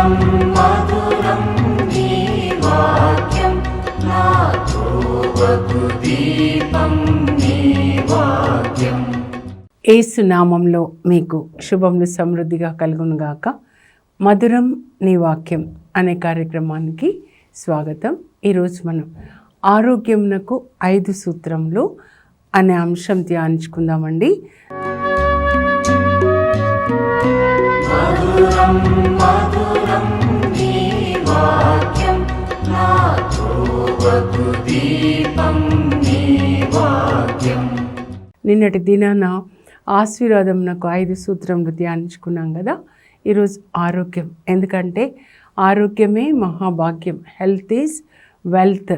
మధురం మధురం నీ వాక్యం నా త్రోవకు దీపం నీ వాక్యం. యేసు నామంలో మీకు శుభములు సమృద్ధిగా కలుగునుగాక. మధురం నీ వాక్యం అనే కార్యక్రమానికి స్వాగతం. ఈరోజు మనం ఆరోగ్యమునకు 5 సూత్రములు అనే అంశం ధ్యానించుకుందామండి. మధురం మధురం నీ వాక్యం నా త్రోవకు దీపం నీ వాక్యం. నిన్నటి దినాన ఆశీర్వాదమునకు 5 సూత్రములు ధ్యానించుకున్నాం కదా. ఈరోజు ఆరోగ్యం, ఎందుకంటే ఆరోగ్యమే మహాభాగ్యం. Health is wealth.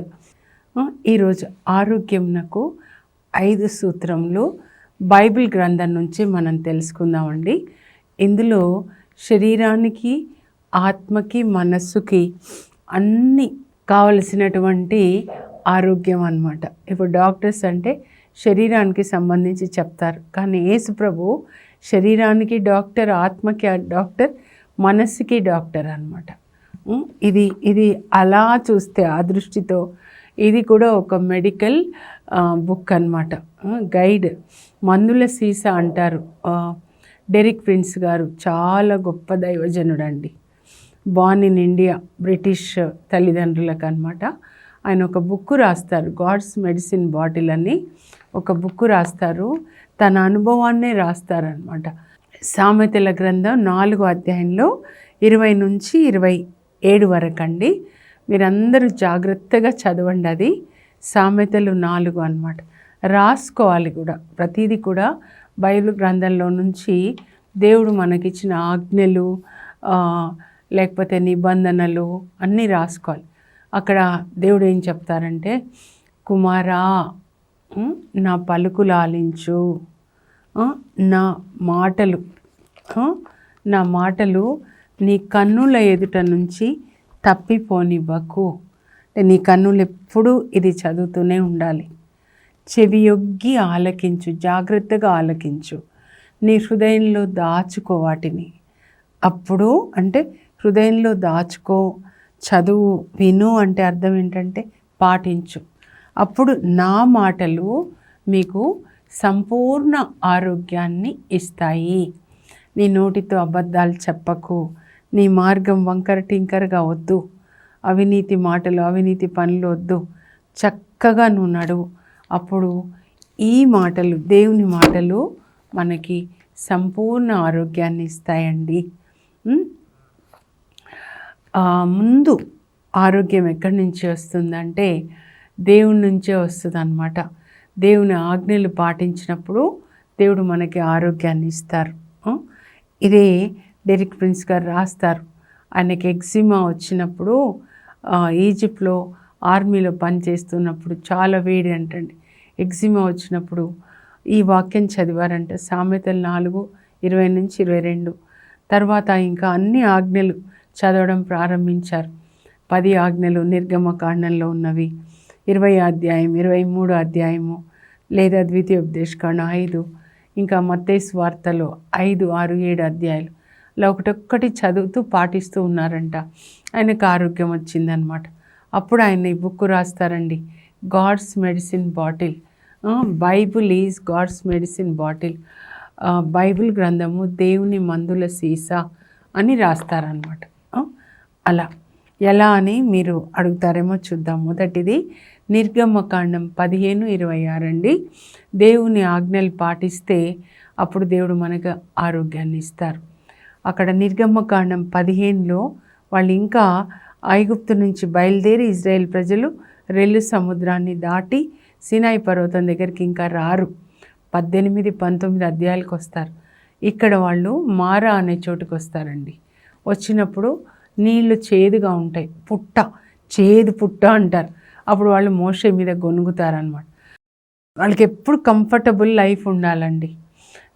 ఈరోజు ఆరోగ్యమునకు 5 సూత్రములు బైబిల్ గ్రంథం నుంచి మనం తెలుసుకుందామండి. ఇందులో శరీరానికి, ఆత్మకి, మనస్సుకి అన్నీ కావలసినటువంటి ఆరోగ్యం అన్నమాట. ఇప్పుడు డాక్టర్స్ అంటే శరీరానికి సంబంధించి చెప్తారు, కానీ యేసు ప్రభు శరీరానికి డాక్టర్, ఆత్మకి డాక్టర్, మనస్సుకి డాక్టర్ అన్నమాట. ఇది అలా చూస్తే ఆ దృష్టితో ఇది కూడా ఒక మెడికల్ బుక్ అన్నమాట, గైడ్. మందుల సీసా అంటారు. డెరిక్ ప్రిన్స్ గారు చాలా గొప్ప దైవజనుడండి. బార్న్ ఇన్ ఇండియా, బ్రిటిష్ తల్లిదండ్రులకు అన్నమాట. ఆయన ఒక బుక్ రాస్తారు, గాడ్స్ మెడిసిన్ బాటిల్ అని ఒక బుక్ రాస్తారు. తన అనుభవాన్నే రాస్తారనమాట. సామెతల గ్రంథం 4వ అధ్యాయంలో 20 నుంచి 27 వరకు అండి. మీరందరూ జాగ్రత్తగా చదవండి. అది సామెతలు 4 అన్నమాట. రాసుకోవాలి కూడా. ప్రతిదీ కూడా బైబిల్ గ్రంథంలో నుంచి దేవుడు మనకిచ్చిన ఆజ్ఞలు, లేకపోతే నిబంధనలు అన్నీ రాసుకోవాలి. అక్కడ దేవుడు ఏం చెప్తారంటే, కుమారా నా పలుకులు ఆలించు, నా మాటలు నీ కన్నుల ఎదుట నుంచి తప్పిపోనివ్వకు. నీ కన్నులు ఎప్పుడూ ఇది చదువుతూనే ఉండాలి. చెవియొగ్గి ఆలకించు, జాగ్రత్తగా ఆలకించు. నీ హృదయంలో దాచుకో వాటిని. అప్పుడు అంటే హృదయంలో దాచుకో, చదువు, విను అంటే అర్థం ఏంటంటే పాటించు. అప్పుడు నా మాటలు మీకు సంపూర్ణ ఆరోగ్యాన్ని ఇస్తాయి. నీ నోటితో అబద్ధాలు చెప్పకు. నీ మార్గం వంకర టింకరగా వద్దు. అవినీతి మాటలు, అవినీతి పనులు వద్దు. చక్కగా నువ్వు నడువు. అప్పుడు ఈ మాటలు, దేవుని మాటలు మనకి సంపూర్ణ ఆరోగ్యాన్ని ఇస్తాయండి. ముందు ఆరోగ్యం ఎక్కడి నుంచి వస్తుందంటే దేవుని నుంచే వస్తుంది అన్నమాట. దేవుని ఆజ్ఞలు పాటించినప్పుడు దేవుడు మనకి ఆరోగ్యాన్ని ఇస్తారు. ఇదే డెరిక్ ప్రిన్స్ గారు రాస్తారు. ఆయనకి ఎగ్జిమా వచ్చినప్పుడు ఈజిప్ట్లో ఆర్మీలో పనిచేస్తున్నప్పుడు చాలా వేడి అంటండి. ఎగ్జిమా వచ్చినప్పుడు ఈ వాక్యం చదివారంట. సామెతలు 4:20 నుంచి 22. తర్వాత ఇంకా అన్ని ఆజ్ఞలు చదవడం ప్రారంభించారు. 10 ఆజ్ఞలు నిర్గమకాండంలో ఉన్నవి, 20వ అధ్యాయం, 23వ అధ్యాయము, లేదా ద్వితీయోపదేశకాండ 5, ఇంకా మత్తయి సువార్తలో 5, 6, 7 అధ్యాయాలు అలా ఒకటొక్కటి చదువుతూ పాటిస్తూ ఉన్నారంట. ఆయనకు ఆరోగ్యం వచ్చిందనమాట. అప్పుడు ఆయన ఈ బుక్ రాస్తారండి, God's medicine bottle. Bible is God's medicine bottle. Bible గ్రంథము దేవుని మందుల సీసా అని రాస్తారనమాట. అలా ఎలా అని మీరు అడుగుతారేమో చూద్దాం. మొదటిది నిర్గమకాండం 15:26 అండి. దేవుని ఆజ్ఞలు పాటిస్తే అప్పుడు దేవుడు మనకు ఆరోగ్యాన్ని ఇస్తారు. అక్కడ నిర్గమకాండం 15లో వాళ్ళు ఇంకా ఐగుప్తు నుంచి బయలుదేరి ఇజ్రాయేల్ ప్రజలు రెల్లు సముద్రాన్ని దాటి సినాయి పర్వతం దగ్గరికి ఇంకా రారు. 18, 19 అధ్యాయాలకు వస్తారు. ఇక్కడ వాళ్ళు మారా అనే చోటుకు వస్తారండి. వచ్చినప్పుడు నీళ్లు చేదుగా ఉంటాయి, చేదు పుట్ట అంటారు. అప్పుడు వాళ్ళు మోషే మీద గొనుగుతారనమాట. వాళ్ళకి ఎప్పుడు కంఫర్టబుల్ లైఫ్ ఉండాలండి.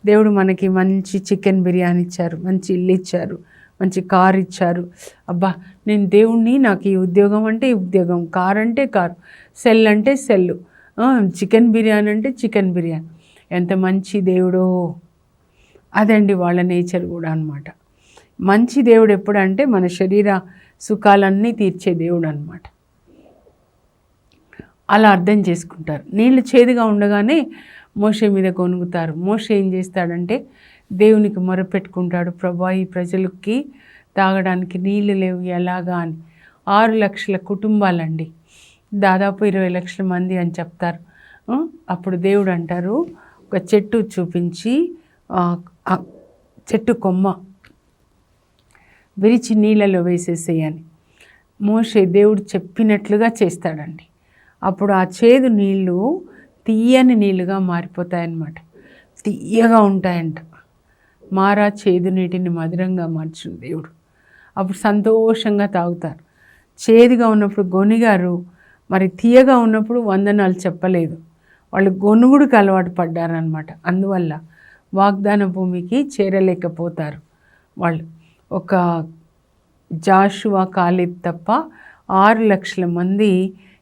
దేవుడు మనకి మంచి చికెన్ బిర్యానీ ఇచ్చారు, మంచి ఇల్లు ఇచ్చారు, మంచి కారు ఇచ్చారు. అబ్బా, నేను దేవుణ్ణి, నాకు ఈ ఉద్యోగం అంటే ఈ ఉద్యోగం, కారు అంటే కారు, సెల్ అంటే సెల్లు, చికెన్ బిర్యానీ అంటే చికెన్ బిర్యానీ. ఎంత మంచి దేవుడో! అదండి వాళ్ళ నేచర్ కూడా అన్నమాట. మంచి దేవుడు ఎప్పుడంటే మన శరీర సుఖాలన్నీ తీర్చే దేవుడు అన్నమాట. అలా అర్థం చేసుకుంటారు. నీళ్లు చేదుగా ఉండగానే మోషే మీద కొనుగుతారు. మోషే ఏం చేస్తాడంటే దేవునికి మొరపెట్టుకుంటాడు, ప్రభువా ఈ ప్రజలకి తాగడానికి నీళ్లు లేవు ఎలాగా అని. 6 లక్షల కుటుంబాలండి, దాదాపు 20 లక్షల మంది అని చెప్తారు. అప్పుడు దేవుడు అంటారు, ఒక చెట్టు చూపించి చెట్టు కొమ్మ విరిచి నీళ్ళలో వేసేసేయని. మోషే దేవుడు చెప్పినట్లుగా చేస్తాడండి. అప్పుడు ఆ చేదు నీళ్ళు తీయని నీళ్ళుగా మారిపోతాయన్నమాట. తీయగా ఉంటాయంట. మారా చేదు నీటిని మధురంగా మార్చును దేవుడు. అప్పుడు సంతోషంగా తాగుతారు. చేదుగా ఉన్నప్పుడు గొనిగారు, మరి తీయగా ఉన్నప్పుడు వందనాలు చెప్పలేదు. వాళ్ళు గొనుగుడికి అలవాటు పడ్డారనమాట. అందువల్ల వాగ్దాన భూమికి చేరలేకపోతారు వాళ్ళు. ఒక జాషువా, కాలేబ్ తప్ప 6 లక్షల మంది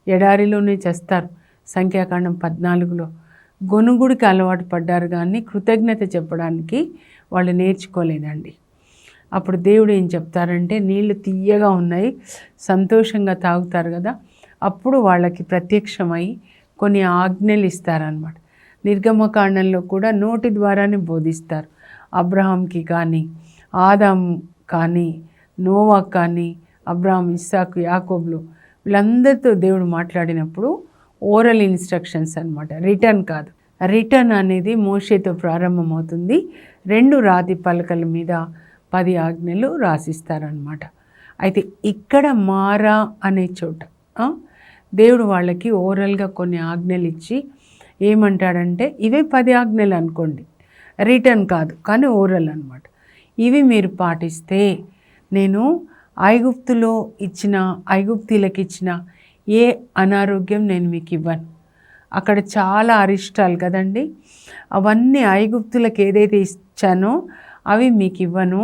ఎడారిలోనే చేస్తారు. సంఖ్యాకాండం 14లో గొనుగుడికి అలవాటు పడ్డారు, కానీ కృతజ్ఞత చెప్పడానికి వాళ్ళు నేర్చుకోలేదండి. అప్పుడు దేవుడు ఏం చెప్తారంటే, నీళ్లు తీయగా ఉన్నాయి, సంతోషంగా తాగుతారు కదా. అప్పుడు వాళ్ళకి ప్రత్యక్షమై కొన్ని ఆజ్ఞలు ఇస్తారనమాట. నిర్గమకాండంలో కూడా నోటి ద్వారానే బోధిస్తారు. అబ్రహాంకి కానీ, ఆదాము కానీ, నోవా కానీ, అబ్రహాం, ఇస్సాకు, యాకోబులు వీళ్ళందరితో దేవుడు మాట్లాడినప్పుడు ఓరల్ ఇన్స్ట్రక్షన్స్ అనమాట, రిటర్న్ కాదు. రిటర్న్ అనేది మోషేతో ప్రారంభమవుతుంది. 2 రాతి పలకల మీద 10 ఆజ్ఞలు రాసిస్తారనమాట. అయితే ఇక్కడ మారా అనే చోట దేవుడు వాళ్ళకి ఓరల్గా కొన్ని ఆజ్ఞలు ఇచ్చి ఏమంటాడంటే, ఇవే 10 ఆజ్ఞలు అనుకోండి, రిటర్న్ కాదు కానీ ఓరల్ అనమాట. ఇవి మీరు పాటిస్తే నేను ఐగుప్తీలకు ఇచ్చిన ఏ అనారోగ్యం నేను మీకు ఇవ్వను. అక్కడ చాలా అరిష్టాలు కదండి, అవన్నీ ఐగుప్తులకు ఏదైతే ఇచ్చానో అవి మీకు ఇవ్వను.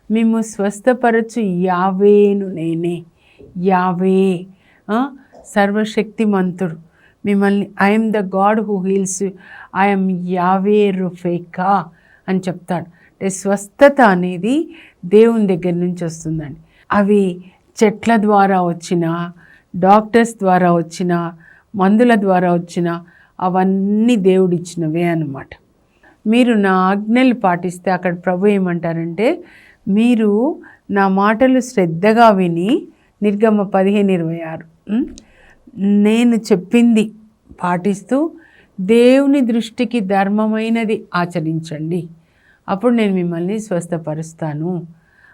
మేము స్వస్థపరచు యావేను నేనే. యావే సర్వశక్తిమంతుడు మిమ్మల్ని, I'm the God who heels, I'm యావే రుఫేకా అని చెప్తాడు. అంటే స్వస్థత అనేది దేవుని దగ్గర నుంచి వస్తుందండి. అవి చెట్ల ద్వారా వచ్చిన, డాక్టర్స్ ద్వారా వచ్చిన, మందుల ద్వారా వచ్చిన, అవన్నీ దేవుడిచ్చినవే అన్నమాట. మీరు నా ఆజ్ఞలు పాటిస్తే, అక్కడ ప్రభు ఏమంటారంటే, మీరు నా మాటలు శ్రద్ధగా విని, నిర్గమ 15:26 నేను చెప్పింది పాటిస్తూ దేవుని దృష్టికి ధర్మమైనది ఆచరించండి, అప్పుడు నేను మిమ్మల్ని స్వస్థపరుస్తాను.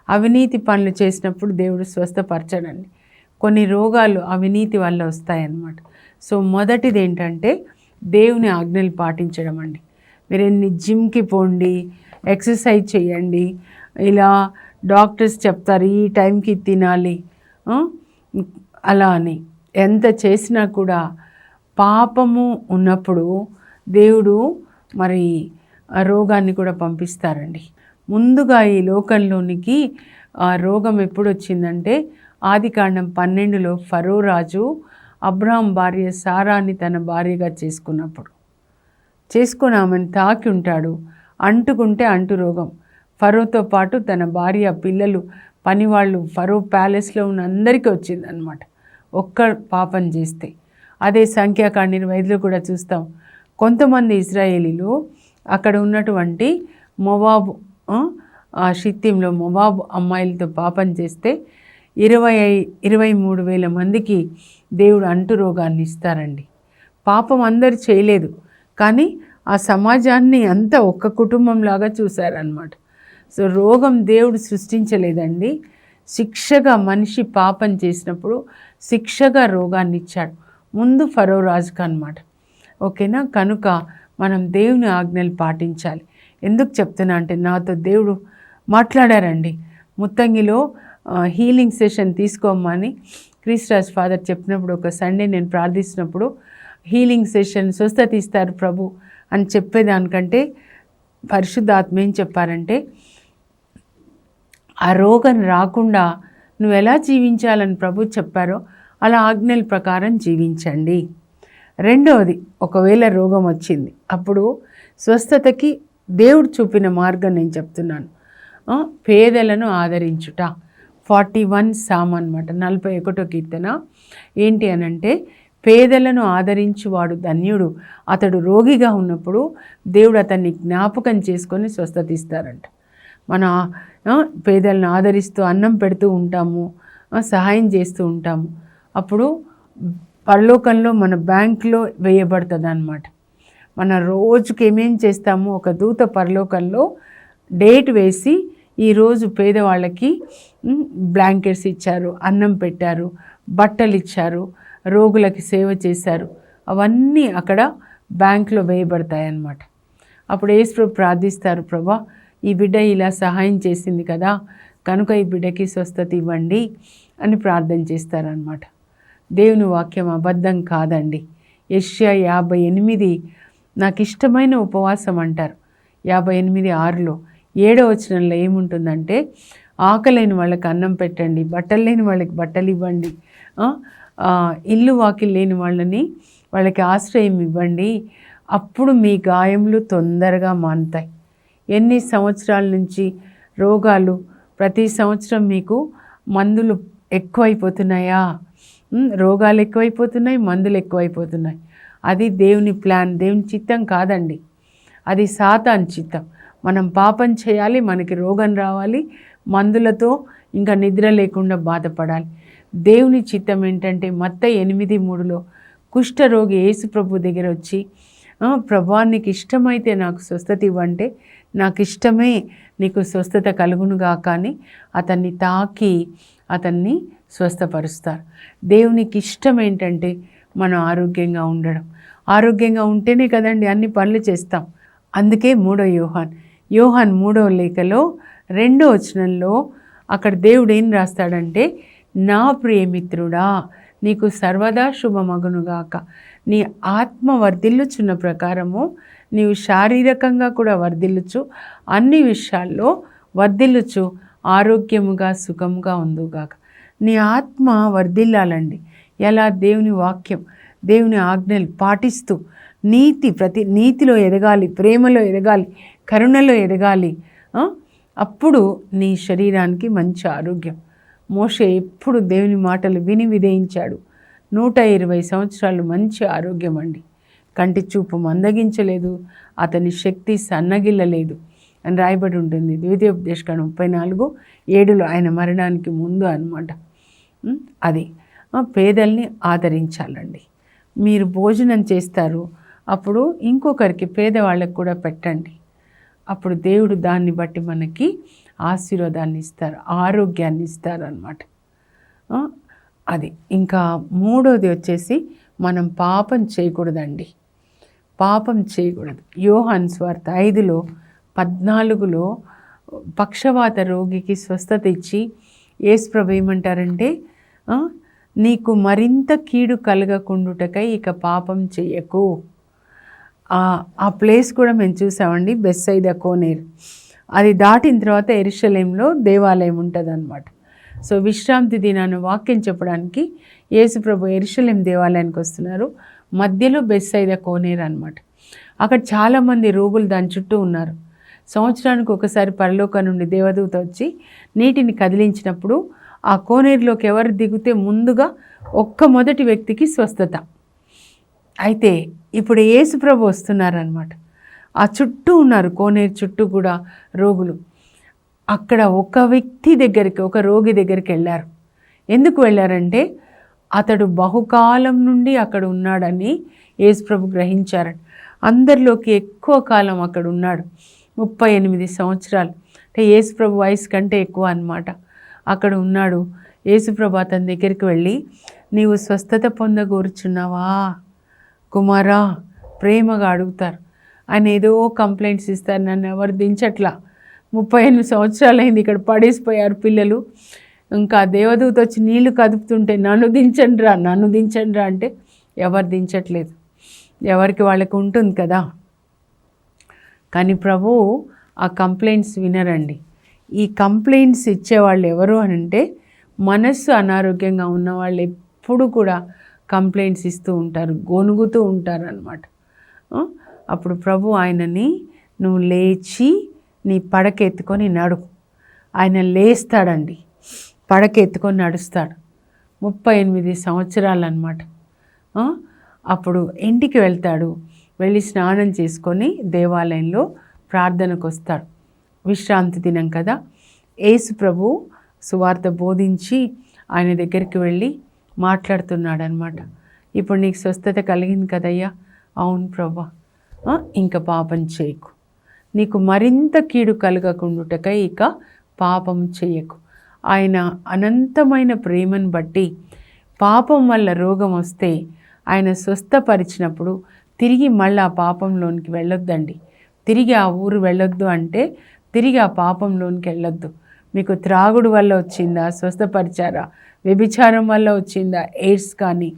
అవినీతి పనులు చేసినప్పుడు దేవుడు స్వస్థపరచడండి. కొన్ని రోగాలు అవినీతి వల్ల వస్తాయన్నమాట. సో మొదటిది ఏంటంటే దేవుని ఆజ్ఞలు పాటించడం అండి. మీరు ఎన్ని జిమ్కి పోండి, ఎక్సర్సైజ్ చేయండి, ఇలా డాక్టర్స్ చెప్తారు ఈ టైంకి తినాలి అలా అని, ఎంత చేసినా కూడా పాపము ఉన్నప్పుడు దేవుడు మరి ఆ రోగాన్ని కూడా పంపిస్తారండి. ముందుగా ఈ లోకంలోనికి ఆ రోగం ఎప్పుడు వచ్చిందంటే, ఆదికాండం 12లో ఫరో రాజు అబ్రహాం భార్య సారాని తన భార్యగా చేసుకుని ఆమెను తాకి ఉంటాడు. అంటుకుంటే అంటు రోగం. ఫరోతో పాటు తన భార్య, పిల్లలు, పనివాళ్ళు, ఫరో ప్యాలెస్లో ఉన్న అందరికీ వచ్చిందనమాట, ఒక్క పాపం చేస్తే. అదే సంఖ్యాకాండ 25లో కూడా చూస్తాం. కొంతమంది ఇశ్రాయేలీలు అక్కడ ఉన్నటువంటి మొవాబు, షిత్తీంలో మొవాబు అమ్మాయిలతో పాపం చేస్తే 23,000 మందికి దేవుడు అంటు రోగాన్ని ఇస్తారండి. పాపం అందరు చేయలేదు, కానీ ఆ సమాజాన్ని అంతా ఒక్క కుటుంబంలాగా చూశారనమాట. సో రోగం దేవుడు సృష్టించలేదండి, శిక్షగా మనిషి పాపం చేసినప్పుడు శిక్షగా రోగాన్ని ఇచ్చాడు, ముందు ఫరో రాజుకు అనమాట. ఓకేనా? కనుక మనం దేవుని ఆజ్ఞలు పాటించాలి. ఎందుకు చెప్తున్నా అంటే, నాతో దేవుడు మాట్లాడారండి. ముత్తంగిలో హీలింగ్ సెషన్ తీసుకోమని క్రిస్రాజ్ ఫాదర్ చెప్పినప్పుడు, ఒక సండే నేను ప్రార్థిస్తున్నప్పుడు, హీలింగ్ సెషన్ స్వస్థత ఇస్తారు ప్రభు అని చెప్పేదానికంటే పరిశుద్ధాత్మ ఏం చెప్పారంటే, ఆ రోగం రాకుండా నువ్వు ఎలా జీవించాలని ప్రభు చెప్పారో అలా ఆజ్ఞల ప్రకారం జీవించండి. రెండవది, ఒకవేళ రోగం వచ్చింది, అప్పుడు స్వస్థతకి దేవుడు చూపిన మార్గం నేను చెప్తున్నాను. పేదలను ఆదరించుట. 41 సామ్ అనమాట, 41వ కీర్తన. ఏంటి అనంటే, పేదలను ఆదరించువాడు ధన్యుడు, అతడు రోగిగా ఉన్నప్పుడు దేవుడు అతన్ని జ్ఞాపకం చేసుకొని స్వస్థత ఇస్తారంట. మన పేదలను ఆదరిస్తూ అన్నం పెడుతూ ఉంటాము, సహాయం చేస్తూ ఉంటాము. అప్పుడు పరలోకంలో మన బ్యాంకులో వేయబడుతుంది అన్నమాట. మన రోజుకి ఏమేం చేస్తామో ఒక దూత పరలోకంలో డేట్ వేసి ఈరోజు పేదవాళ్ళకి బ్లాంకెట్స్ ఇచ్చారు, అన్నం పెట్టారు, బట్టలు ఇచ్చారు, రోగులకి సేవ చేశారు, అవన్నీ అక్కడ బ్యాంకులో వేయబడతాయన్నమాట. అప్పుడు యేసు ప్రార్థిస్తారు, ప్రభా ఈ బిడ్డ ఇలా సహాయం చేసింది కదా, కనుక ఈ బిడ్డకి స్వస్థత ఇవ్వండి అని ప్రార్థన చేస్తారనమాట. దేవుని వాక్యం అబద్ధం కాదండి. యెషయా 58 నాకు ఇష్టమైన ఉపవాసం అంటారు. 58:6 7వ వచనంలో ఏముంటుందంటే, ఆకలేని వాళ్ళకి అన్నం పెట్టండి, బట్టలు లేని వాళ్ళకి బట్టలు ఇవ్వండి, ఇల్లు వాకిలు లేని వాళ్ళకి ఆశ్రయం ఇవ్వండి, అప్పుడు మీ గాయములు తొందరగా మానుతాయి. ఎన్ని సంవత్సరాల నుంచి రోగాలు, ప్రతి సంవత్సరం మీకు మందులు ఎక్కువైపోతున్నాయా? రోగాలు ఎక్కువైపోతున్నాయి, మందులు ఎక్కువైపోతున్నాయి. అది దేవుని ప్లాన్, దేవుని చిత్తం కాదండి, అది సాతాను చిత్తం. మనం పాపం చేయాలి, మనకి రోగం రావాలి, మందులతో ఇంకా నిద్ర లేకుండా బాధపడాలి. దేవుని చిత్తం ఏంటంటే, మత్తయి 8:3 కుష్ఠరోగి యేసు ప్రభు దగ్గర వచ్చి, ప్రభా నీకు ఇష్టమైతే నాకు స్వస్థత ఇవ్వంటే, నాకు ఇష్టమే, నీకు స్వస్థత కలుగునుగా కానీ అతన్ని తాకి అతన్ని స్వస్థపరుస్తారు. దేవునికి ఇష్టం ఏంటంటే మనం ఆరోగ్యంగా ఉండడం. ఆరోగ్యంగా ఉంటేనే కదండి అన్ని పనులు చేస్తాం. అందుకే 3వ యోహాన్ 3వ లేఖలో 2వ వచనంలో అక్కడ దేవుడు ఏం రాస్తాడంటే, నా ప్రియమిత్రుడా నీకు సర్వదా శుభమగునుగాక, నీ ఆత్మ వర్ధిల్లుచున్న ప్రకారము నీవు శారీరకంగా కూడా వర్ధిల్లుచు, అన్ని విషయాల్లో వర్ధిల్లుచు, ఆరోగ్యముగా సుఖముగా ఉందుగాక. నీ ఆత్మ వర్ధిల్లాలండి. ఎలా? దేవుని వాక్యం, దేవుని ఆజ్ఞలు పాటిస్తూ ప్రతి నీతిలో ఎదగాలి, ప్రేమలో ఎదగాలి, కరుణలో ఎదగాలి. అప్పుడు నీ శరీరానికి మంచి ఆరోగ్యం. మోషే ఎప్పుడు దేవుని మాటలు విని విధేయించాడు. 120 సంవత్సరాలు మంచి ఆరోగ్యం అండి. కంటి చూపు మందగించలేదు, అతని శక్తి సన్నగిల్లలేదు అని రాయబడి ఉంటుంది. ద్వితీయోపదేశకాండం 34:7 ఆయన మరణానికి ముందు అన్నమాట. అది పేదల్ని ఆదరించాలండి. మీరు భోజనం చేస్తారు, అప్పుడు ఇంకొకరికి పేదవాళ్ళకి కూడా పెట్టండి. అప్పుడు దేవుడు దాన్ని బట్టి మనకి ఆశీర్వాదాన్ని ఇస్తారు, ఆరోగ్యాన్ని ఇస్తారు అన్నమాట. అది ఇంకా 3వది వచ్చేసి, మనం పాపం చేయకూడదండి. పాపం చేయకూడదు. యోహాను సువార్త 5:14 పక్షవాత రోగికి స్వస్థత ఇచ్చి యేసు ప్రభు ఏమంటారంటే, నీకు మరింత కీడు కలగకుండుటకై ఇక పాపం చెయ్యకు. ఆ ప్లేస్ కూడా మేము చూసామండి, బెత్సైదా కోనేరు. అది దాటిన తర్వాత యెరూషలేంలో దేవాలయం ఉంటుంది అన్నమాట. సో విశ్రాంతి దినాన్ని వాక్యం చెప్పడానికి యేసు ప్రభు యెరూషలేం దేవాలయానికి వస్తున్నారు. మధ్యలో బెత్సైదా కోనేరు అన్నమాట. అక్కడ చాలామంది రోగులు దాని చుట్టూ ఉన్నారు. సంవత్సరానికి ఒకసారి పరలోకం నుండి దేవదూత వచ్చి నీటిని కదిలించినప్పుడు ఆ కోనేరులోకి ఎవరు దిగితే ముందుగా మొదటి వ్యక్తికి స్వస్థత. అయితే ఇప్పుడు యేసు ప్రభు వస్తున్నారనమాట. ఆ చుట్టూ ఉన్నారు, కోనేరు చుట్టూ కూడా రోగులు. అక్కడ ఒక రోగి దగ్గరికి వెళ్ళారు. ఎందుకు వెళ్ళారంటే, అతడు బహుకాలం నుండి అక్కడ ఉన్నాడని యేసు ప్రభు గ్రహించారని. అందరిలోకి ఎక్కువ కాలం అక్కడ ఉన్నాడు, 38 సంవత్సరాలు. అంటే యేసు ప్రభు వయసు కంటే ఎక్కువ అన్నమాట. అక్కడ ఉన్నాడు. యేసు ప్రభు అతని దగ్గరికి వెళ్ళి, నీవు స్వస్థత పొందగోరుచున్నావా కుమారా, ప్రేమగా అడుగుతారు. ఆయన ఏదో కంప్లైంట్స్ ఇస్తారు, నన్ను ఎవరు దించట్లా, 38 సంవత్సరాలు అయింది, ఇక్కడ పడేసిపోయారు పిల్లలు. ఇంకా దేవదూత వచ్చి నీళ్లు కదుపుతుంటే నన్ను దించండిరా అంటే ఎవరు దించట్లేదు. ఎవరికి వాళ్ళకి ఉంటుంది కదా. కానీ ప్రభు ఆ కంప్లైంట్స్ వినరండి. ఈ కంప్లైంట్స్ ఇచ్చేవాళ్ళు ఎవరు అని అంటే, మనస్సు అనారోగ్యంగా ఉన్న వాళ్ళు ఎప్పుడు కూడా కంప్లైంట్స్ ఇస్తూ ఉంటారు, గొనుగుతూ ఉంటారు అన్నమాట. అప్పుడు ప్రభు ఆయనని, నువ్వు లేచి నీ పడక ఎత్తుకొని నడు, ఆయన లేస్తాడండి, పడక ఎత్తుకొని నడుస్తాడు. 38 సంవత్సరాలు అన్నమాట. అప్పుడు ఇంటికి వెళ్తాడు, వెళ్ళి స్నానం చేసుకొని దేవాలయంలో ప్రార్థనకు వస్తాడు. విశ్రాంతి దినం కదా, యేసు ప్రభు సువార్త బోధించి ఆయన దగ్గరికి వెళ్ళి మాట్లాడుతున్నాడు అనమాట. ఇప్పుడు నీకు స్వస్థత కలిగింది కదయ్యా, అవును ప్రభా, ఇంకా పాపం చేయకు, నీకు మరింత కీడు కలగకుండుటకై ఇక పాపం చేయకు. ఆయన అనంతమైన ప్రేమను బట్టి పాపం వల్ల రోగం వస్తే ఆయన స్వస్థపరిచినప్పుడు తిరిగి మళ్ళీ ఆ పాపంలోనికి వెళ్ళొద్దండి. తిరిగి ఆ ఊరు వెళ్ళొద్దు అంటే తిరిగి ఆ పాపంలోనికి వెళ్ళొద్దు. మీకు త్రాగుడు వల్ల వచ్చిందా, స్వస్థపరిచారా? వ్యభిచారం వల్ల వచ్చిందా, ఎయిడ్స్ కానీ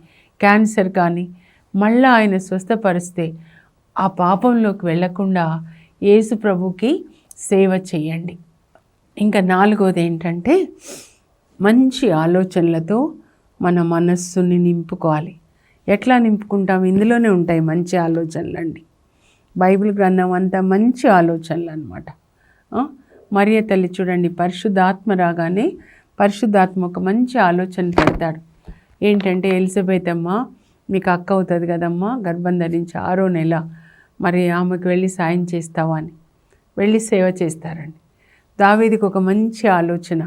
క్యాన్సర్ కానీ, మళ్ళీ ఆయన స్వస్థపరిస్తే ఆ పాపంలోకి వెళ్ళకుండా యేసు ప్రభుకి సేవ చేయండి. ఇంకా 4వది ఏంటంటే మంచి ఆలోచనలతో మన మనస్సుని నింపుకోవాలి. ఎట్లా నింపుకుంటాం? ఇందులోనే ఉంటాయి మంచి ఆలోచనలు అండి. బైబిల్ గ్రంథం అంతా మంచి ఆలోచనలు అన్నమాట. మరియ తల్లి చూడండి, పరిశుద్ధాత్మ రాగానే పరిశుద్ధాత్మ ఒక మంచి ఆలోచన పెడతాడు. ఏంటంటే, ఎలిజబెత్ అమ్మ మీకు అక్క అవుతుంది కదమ్మా, గర్భం ధరించి 6వ నెల, మరి ఆమెకు వెళ్ళి సాయం చేస్తావా అని వెళ్ళి సేవ చేస్తారండి. దావీదుకి ఒక మంచి ఆలోచన,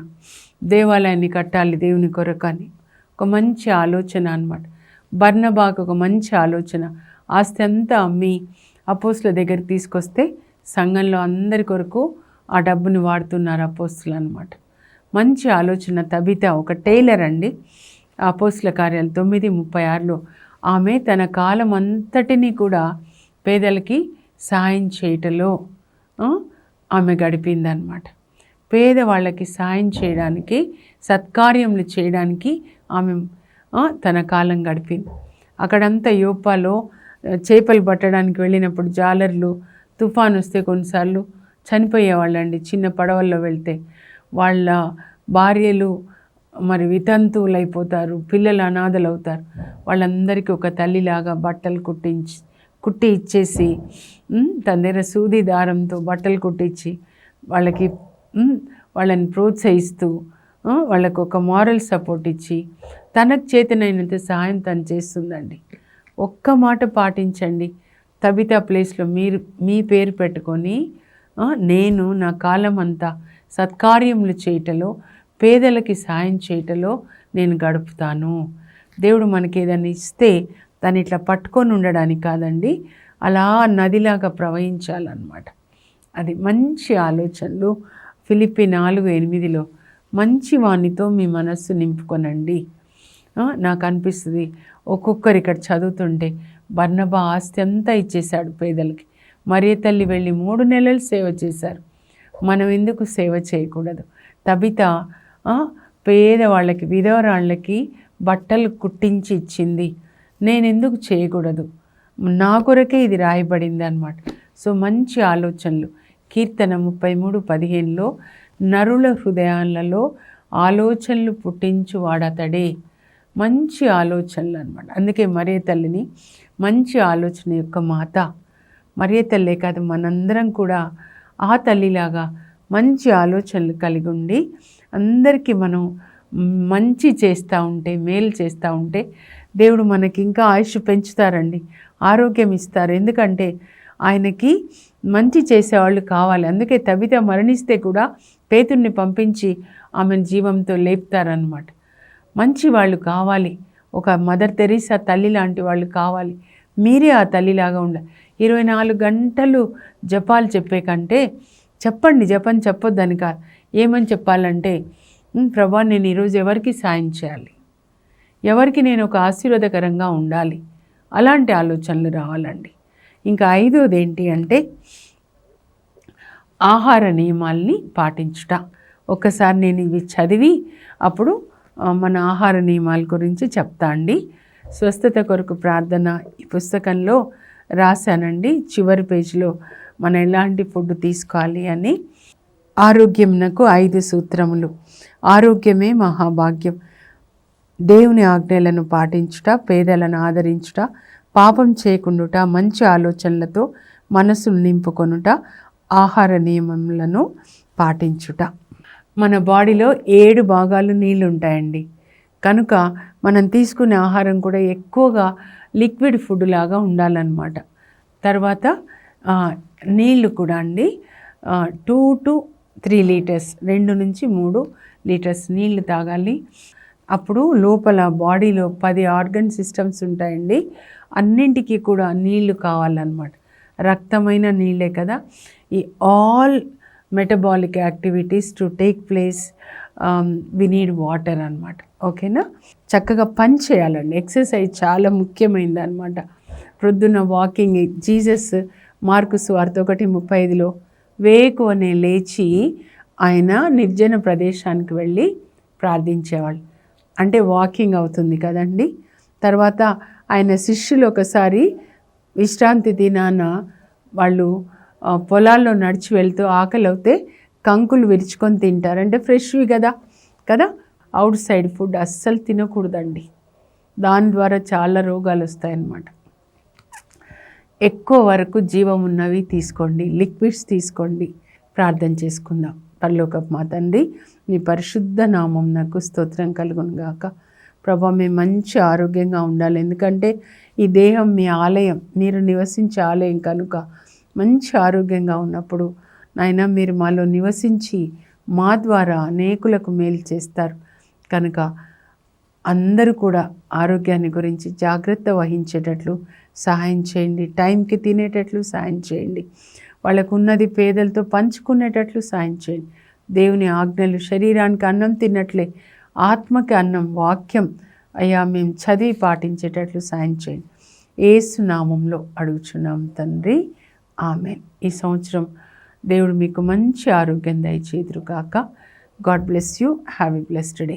దేవాలయాన్ని కట్టాలి దేవుని కొరకని ఒక మంచి ఆలోచన అన్నమాట. బర్నబాకు ఒక మంచి ఆలోచన, ఆస్తి అంతా అమ్మి అపోస్తుల దగ్గరికి తీసుకొస్తే సంఘంలో అందరి కొరకు ఆ డబ్బుని వాడుతున్నారు అపోస్తులు అన్నమాట. మంచి ఆలోచన. తబిత ఒక టైలర్ అండి. అపోస్తుల కార్యాలు 9:36లో ఆమె తన కాలం అంతటినీ కూడా పేదలకి సాయం చేయటంలో ఆమె గడిపిందనమాట. పేదవాళ్ళకి సాయం చేయడానికి, సత్కార్యములు చేయడానికి ఆమె తన కాలం గడిపింది. అక్కడంతా యోపాలో చేపలు పట్టడానికి వెళ్ళినప్పుడు జాలర్లు తుఫాను వస్తే కొన్నిసార్లు చనిపోయేవాళ్ళండి. చిన్న పడవల్లో వెళ్తే వాళ్ళ భార్యలు మరి వితంతువులు అయిపోతారు, పిల్లలు అనాథలు అవుతారు. వాళ్ళందరికీ ఒక తల్లిలాగా బట్టలు కుట్టి ఇచ్చేసి, తన దగ్గర సూది దారంతో బట్టలు కుట్టించి వాళ్ళని ప్రోత్సహిస్తూ, వాళ్ళకు ఒక మారల్ సపోర్ట్ ఇచ్చి తనకు చేతనైనంత సహాయం తను చేస్తుందండి. ఒక్క మాట పాటించండి. తబితా ప్లేస్లో మీరు మీ పేరు పెట్టుకొని, నేను నా కాలం అంతా సత్కార్యములు చేయటలో, పేదలకి సాయం చేయటలో నేను గడుపుతాను. దేవుడు మనకి ఏదైనా ఇస్తే దాన్ని ఇట్లా పట్టుకొని ఉండడానికి కాదండి, అలా నదిలాగా ప్రవహించాలన్నమాట. అది మంచి ఆలోచనలు. ఫిలిప్పీ 4:8లో మంచి వానితో మీ మనస్సు నింపుకొనండి. నాకు అనిపిస్తుంది, ఒక్కొక్కరు ఇక్కడ చదువుతుంటే బర్నబా ఆస్తి అంతా ఇచ్చేశాడు పేదలకి. మరియ తల్లి వెళ్ళి 3 నెలలు సేవ చేశారు. మనం ఎందుకు సేవ చేయకూడదు? తబిత పేదవాళ్ళకి, విధవరాళ్ళకి బట్టలు కుట్టించి ఇచ్చింది. నేను ఎందుకు చేయకూడదు? నా కొరకే ఇది రాయబడింది అన్నమాట. సో మంచి ఆలోచనలు. కీర్తన 33:15లో నరుల హృదయాలలో ఆలోచనలు పుట్టించువాడతడే. మంచి ఆలోచనలు అన్నమాట. అందుకే మరియ తల్లిని మంచి ఆలోచన యొక్క మాత. మరియ తల్లే కాదు, మనందరం కూడా ఆ తల్లిలాగా మంచి ఆలోచనలు కలిగి ఉండి అందరికీ మనం మంచి చేస్తూ ఉంటే, మేలు చేస్తూ ఉంటే దేవుడు మనకి ఇంకా ఆయుష్ పెంచుతారండి, ఆరోగ్యం ఇస్తారు. ఎందుకంటే ఆయనకి మంచి చేసేవాళ్ళు కావాలి. అందుకే తబిత మరణిస్తే కూడా పేతుర్ని పంపించి ఆమెను జీవంతో లేపుతారనమాట. మంచి వాళ్ళు కావాలి. ఒక మదర్ తెరీసా తల్లి లాంటి వాళ్ళు కావాలి. మీరే ఆ తల్లిలాగా ఉండాలి. 24 గంటలు జపాలు చెప్పే కంటే చెప్పండి, జపం చెప్పొద్దని కాదు. ఏమని చెప్పాలంటే, ప్రభా నేను ఈరోజు ఎవరికి సాయం చేయాలి, ఎవరికి నేను ఒక ఆశీర్వాదకరంగా ఉండాలి, అలాంటి ఆలోచనలు రావాలండి. ఇంకా 5వది ఏంటి అంటే ఆహార నియమాల్ని పాటించుట. ఒక్కసారి నేను ఇవి చదివి అప్పుడు మన ఆహార నియమాల గురించి చెప్తా అండి. స్వస్థత కొరకు ప్రార్థన ఈ పుస్తకంలో రాశానండి. చివరి పేజీలో మనం ఎలాంటి ఫుడ్ తీసుకోవాలి అని. ఆరోగ్యంనకు 5 సూత్రములు. ఆరోగ్యమే మహాభాగ్యం. దేవుని ఆజ్ఞలను పాటించుట, పేదలను ఆదరించుట, పాపం చేయకుండుట, మంచి ఆలోచనలతో మనసును నింపుకొనుట, ఆహార నియమములను పాటించుట. మన బాడీలో 7 భాగాలు నీళ్ళు ఉంటాయండి. కనుక మనం తీసుకునే ఆహారం కూడా ఎక్కువగా లిక్విడ్ ఫుడ్ లాగా ఉండాలన్నమాట. తర్వాత నీళ్ళు కూడా అండి 2 to 3 లీటర్స్, 2 నుంచి 3 లీటర్స్ నీళ్ళు తాగాలి. అప్పుడు లోపల బాడీలో 10 ఆర్గన్ సిస్టమ్స్ ఉంటాయండి. అన్నింటికీ కూడా నీళ్లు కావాలన్నమాట. రక్తమైన నీళ్ళే కదా. ఈ all metabolic activities to take place we need water అనమాట. ఓకేనా? చక్కగా పని చేయాలండి. ఎక్సర్సైజ్ చాలా ముఖ్యమైనది అనమాట. ప్రొద్దున వాకింగ్. జీసస్ మార్కు సువార్త 1:35లో వేకువనే లేచి ఆయన నిర్జన ప్రదేశానికి వెళ్ళి ప్రార్థించేవాళ్ళు. అంటే వాకింగ్ అవుతుంది కదండి. తర్వాత ఆయన శిష్యులు ఒకసారి విశ్రాంతి దినాన వాళ్ళు పొలాల్లో నడిచి వెళ్తూ ఆకలి అవుతే కంకులు విరుచుకొని తింటారు. అంటే ఫ్రెష్వి కదా. అవుట్ సైడ్ ఫుడ్ అస్సలు తినకూడదండి. దాని ద్వారా చాలా రోగాలు వస్తాయన్నమాట. ఎక్కువ వరకు జీవం ఉన్నవి తీసుకోండి, లిక్విడ్స్ తీసుకోండి. ప్రార్థన చేసుకుందాం. పరలోకపు మా తండ్రి, మీ పరిశుద్ధ నామం నాకు స్తోత్రం కలుగును గాక. ప్రభా, మేము మంచి ఆరోగ్యంగా ఉండాలి. ఎందుకంటే ఈ దేహం మీ ఆలయం, మీరు నివసించే ఆలయం కనుక మంచి ఆరోగ్యంగా ఉన్నప్పుడు నాయన మీరు మాలో నివసించి మా ద్వారా అనేకులకు మేలు చేస్తారు. కనుక అందరూ కూడా ఆరోగ్యాన్ని గురించి జాగ్రత్త వహించేటట్లు సహాయం చేయండి. టైంకి తినేటట్లు సహాయం చేయండి. వాళ్ళకు ఉన్నది పేదలతో పంచుకునేటట్లు సహాయం చేయండి. దేవుని ఆజ్ఞలు శరీరానికి అన్నం తిన్నట్లే ఆత్మకి అన్నం, వాక్యం అయ్యా మేము చదివి పాటించేటట్లు సహాయం చేయండి. యేసు నామంలో అడుగుచున్నాం తండ్రి, ఆమేన్. ఈ సంవత్సరం దేవుడు మీకు మంచి ఆరోగ్యం దయచేదురు కాక. God bless you. Have a blessed day.